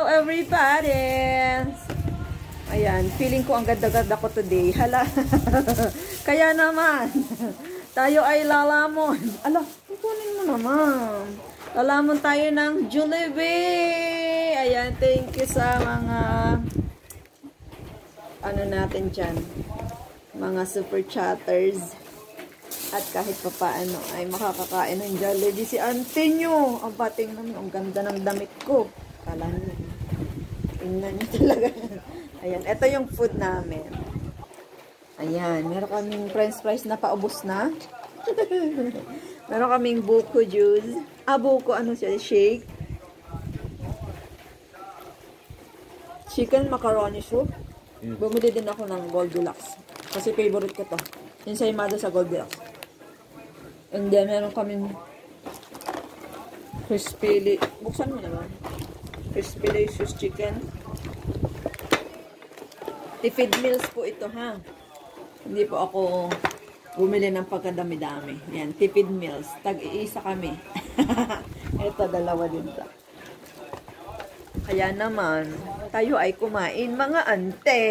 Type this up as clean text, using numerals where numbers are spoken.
Everybody! Ayan, feeling ko ang ganda-ganda ko today. Hala. Kaya naman, tayo ay lalamon. Ala, kukunin mo naman. Lalamon tayo ng Jollibee. Ayan, thank you sa mga ano natin dyan. Mga super chatters. At kahit pa paano ay makakakain ng Jollibee si auntie nyo. Ang bating naman, ang ganda ng damit ko. Kala nyo. Tingnan nyo talaga. Ayan, ito yung food namin. Ayan, meron kaming french fries na paubos na. Meron kaming buko juice. Buko, ano siya? Shake. Chicken macaroni soup. Bumili din ako ng Goldilocks. Kasi favorite ko to. Yung sa imada sa Goldilocks. And then, meron kaming crispy. Buksan mo naman. Crispy delicious chicken. Tipid meals po ito, ha? Hindi po ako bumili ng pagkadami-dami. Yan, tipid meals. Tag-iisa kami. Ito, dalawa din to. Kaya naman, tayo ay kumain, mga ante.